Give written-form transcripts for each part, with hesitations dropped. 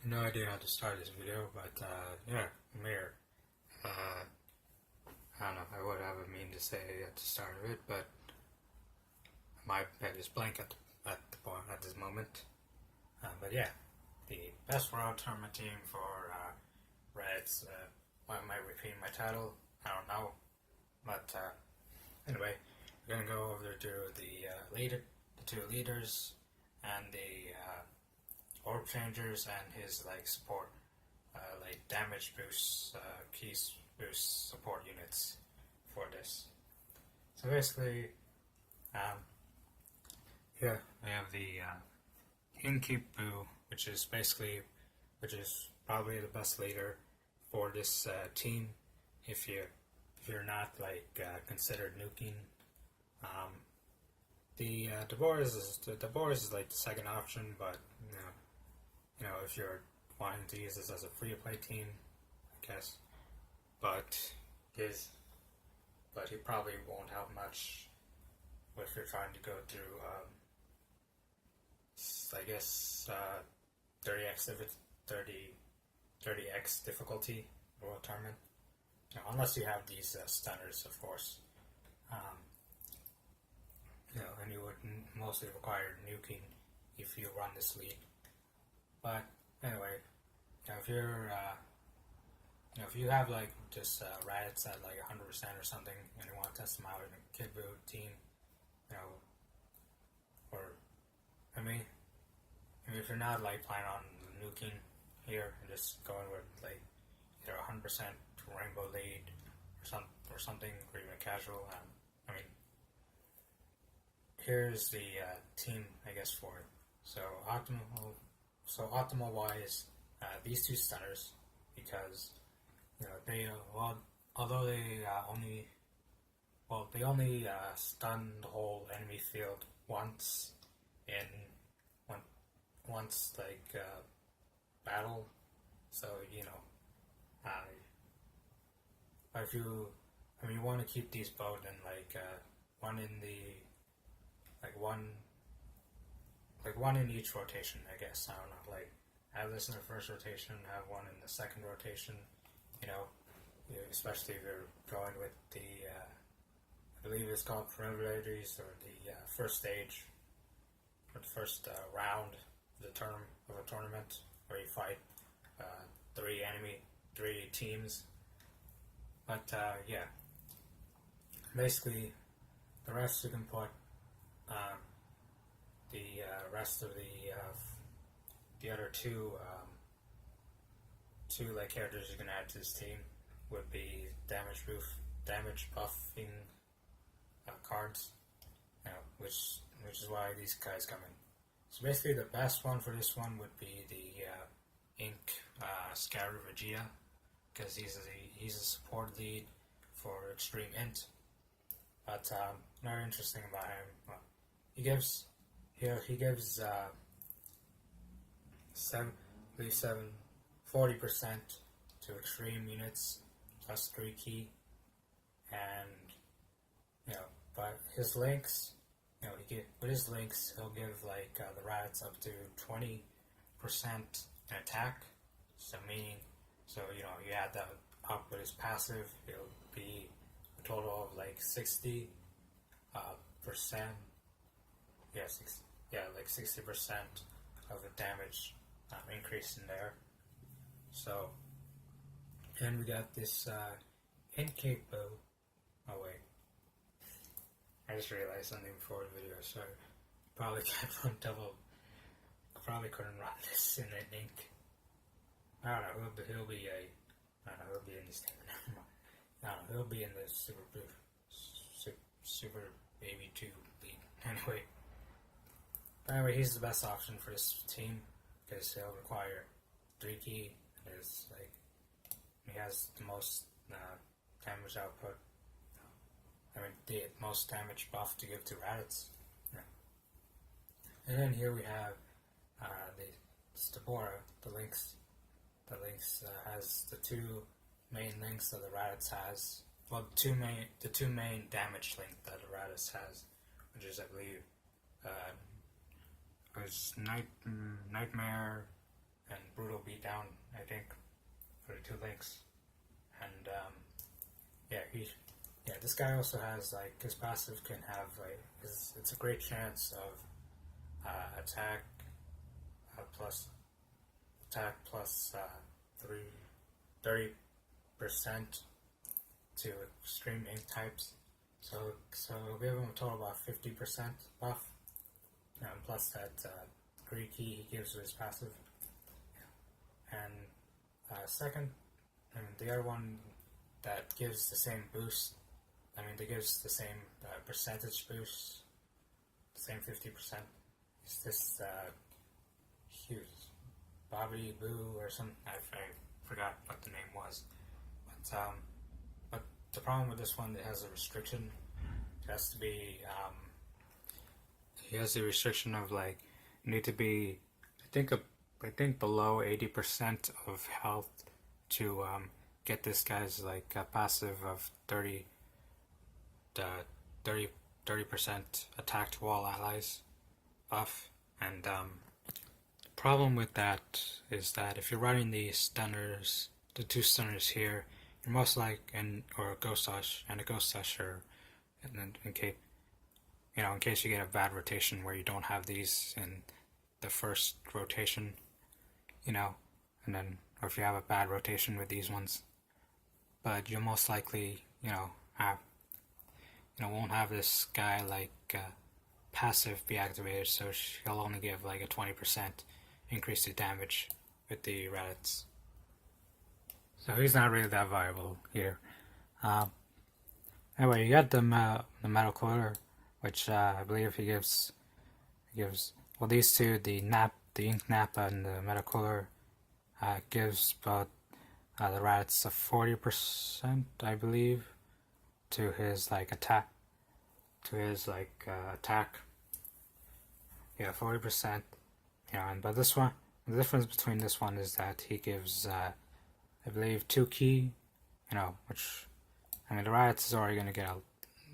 No idea how to start this video, but yeah, I'm here. I don't know, I would have a mean to say at the start of it, but my head is blank at this moment. But yeah, the best world tournament team for Raditz. Why am I repeating my title? I don't know. But anyway, we're gonna go over to the two leaders, and the orb changers and his support, damage boosts, keys boost support units for this. So basically, yeah, we have the Inkeepu, which is probably the best leader for this team. If you're not considered nuking, the Boris is like the second option, but if you're wanting to use this as a free-to-play team, I guess. But he probably won't have much if you're trying to go through, I guess, 30x difficulty world tournament. Unless you have these stunners, of course. And you would mostly require nuking if you run this league. But anyway, if you have just Raditz at 100% or something, and you want to test them out in a kid boot team, if you're not planning on nuking here and just going with either 100% rainbow lead or something, or even a casual, here's the team, I guess, for it. So optimal wise, these two stunners, because they although they only stun the whole enemy field once in battle. So if you want to keep these both in one in the one in each rotation, I guess. I don't know, have this in the first rotation, have one in the second rotation, especially if you're going with the I believe it's called preliminaries, or the first stage, or the first round of a tournament, where you fight three teams. But yeah, basically the rest you can put the rest of the other two characters you can add to this team would be damage buffing cards, which is why these guys come in. So basically, the best one for this one would be the Ink Scaravigia, because he's a support lead for Extreme Int. But very interesting about him. He gives 40% to extreme units plus 3 key, and but his links, with his links he'll give the Raditz up to 20% in attack. So you add that up with his passive, it'll be a total of 60%. Yeah, 60% of the damage increase in there. So, and we got this Inkeepu. Oh wait, I just realized something before the video, so probably can't run double. Probably couldn't run this in an ink. I don't know. He'll be in this thing. I don't know. He'll be in the super baby 2 league. Anyway, he's the best option for this team because he'll require 3 key. He has the most damage output. The most damage buff to give to Raditz. Yeah. And then here we have the Stabora, the links. The links has the 2 main links that the Raditz has. Well, the two main damage link that the Raditz has, which is, I believe, was Nightmare and brutal beatdown, I think, for the 2 links. And this guy also has like his passive can have like it's a great chance of attack plus 30% to extreme ink types. So we'll give him a total of about 50% buff, plus that green key he gives with his passive. And second, the other one that gives the same boost, that gives the same percentage boost, the same 50%, is this huge Bobby Boo or something. I forgot what the name was. But the problem with this one, it has a restriction. It has to be, he has a restriction of like, you need to be, I think below 80% of health to get this guy's like passive of 30% attack to all allies buff. And the problem with that is that if you're running the stunners, the 2 stunners here, you're most like or a ghost hush and a ghost usher, and then in case you get a bad rotation where you don't have these in the first rotation, and then or if you have a bad rotation with these ones, but you'll most likely won't have this guy like passive be activated, so she'll only give like a 20% increase to damage with the Raditz. So he's not really that viable here. Anyway, you got the metal cooler, which I believe he gives well, these two, the ink nap and the metal cooler, gives about the Raditz a 40%, I believe, to his like attack. Yeah, 40%. But this one, the difference between this one is that he gives I believe 2 key, which, the Raditz is already going to get a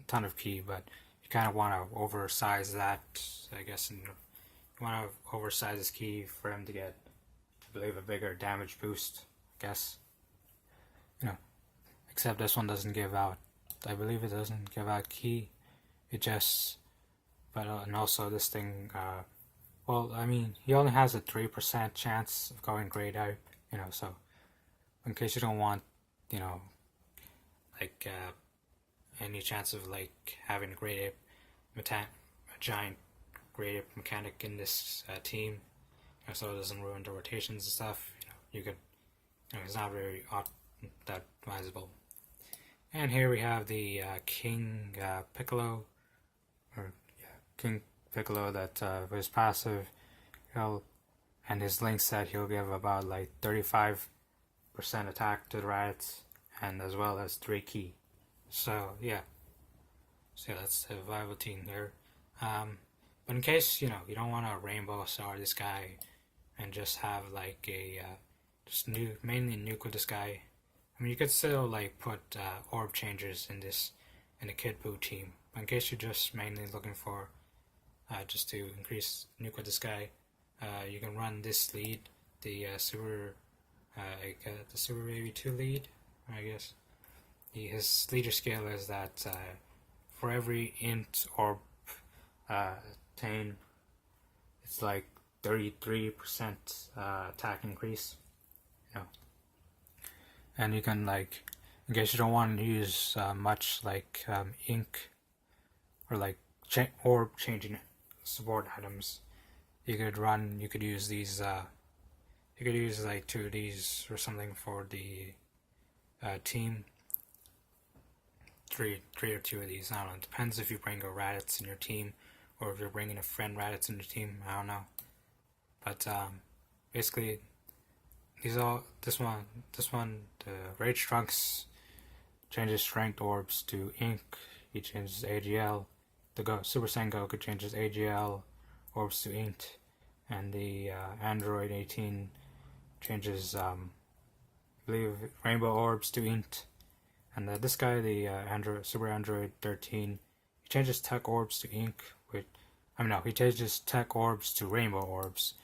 ton of key, but you kind of want to oversize that, I guess, and you want to oversize his key for him to get, I believe, a bigger damage boost, I guess. Except this one doesn't give out, I believe it doesn't give out key, it just, and also this thing, he only has a 3% chance of going grayed out, so in case you don't want, any chance of like having a giant grade ape mechanic in this team, so it doesn't ruin the rotations and stuff. You could, it's not very that advisable. And here we have the King Piccolo, that with his passive, and his link set, he'll give about like 35% attack to the Raditz, and as well as 3 key. So that's the viable team here. But in case you don't want to rainbow star this guy and just have like a mainly nuke with this guy, you could still like put orb changers in the Kid Buu team. But in case you're just mainly looking for just to increase nuke with this guy, you can run this lead, the Super Baby 2 lead, I guess. His leader skill is that for every int orb attain, it's like 33% attack increase. And you can, like, in case you don't want to use much like ink or like orb changing support items, you could use these. You could use like 2 of these or something for the team. 3 or 2 of these. I don't know. It depends if you bring a Raditz in your team or if you're bringing a friend Raditz in your team. I don't know. But basically, this one, the Rage Trunks changes strength orbs to ink. He changes AGL. The Super Saiyan Goku changes AGL orbs to int, and the Android 18 changes, I believe, rainbow orbs to int. And this guy, the Super Android 13, he changes tech orbs to ink. He changes tech orbs to rainbow orbs,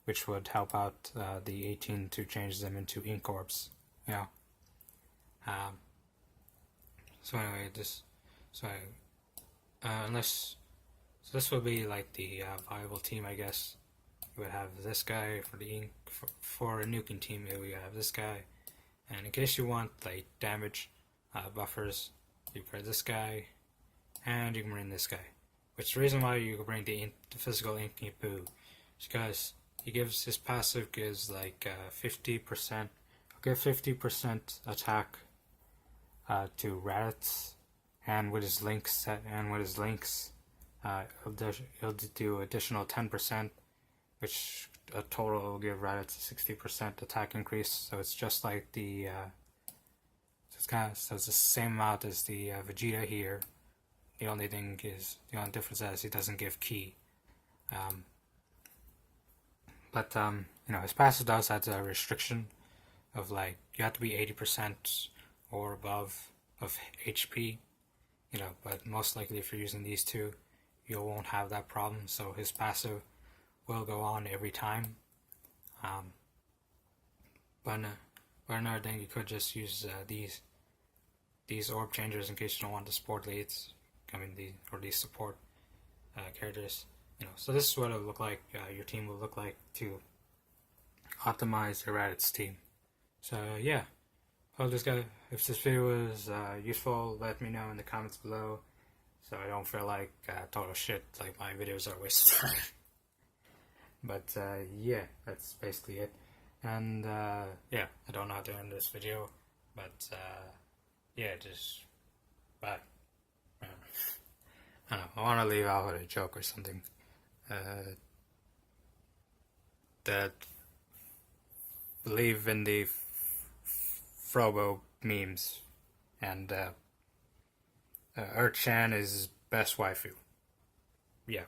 which would help out the 18 to change them into ink orbs. You know. So anyway, this will be like the viable team, I guess. You would have this guy for the ink for a nuking team. We have this guy, and in case you want like damage buffers, you bring this guy, and you can bring this guy. Which the reason why you can bring the physical Inky Poo is because his passive gives like 50%. Give 50% attack to Raditz, and with his links he'll do additional 10%, which a total will give Raditz a 60% attack increase. So it's just like the it's the same amount as the Vegeta here. The only difference is he doesn't give ki. But his passive does have a restriction of like you have to be 80% or above of HP. But most likely if you're using these two, you won't have that problem. So his passive will go on every time. But another thing, you could just use these orb changers in case you don't want the support leads. These support characters. So this is what it will look like. Your team will look like to optimize your Raditz team. So yeah, if this video was useful, let me know in the comments below, so I don't feel like total shit, like my videos are wasted time. But yeah, that's basically it. And yeah, I don't know how to end this video, but yeah, just bye. I don't know, I want to leave out with a joke or something. That believe in the Frobo memes, and Ur-chan is best waifu. Yeah.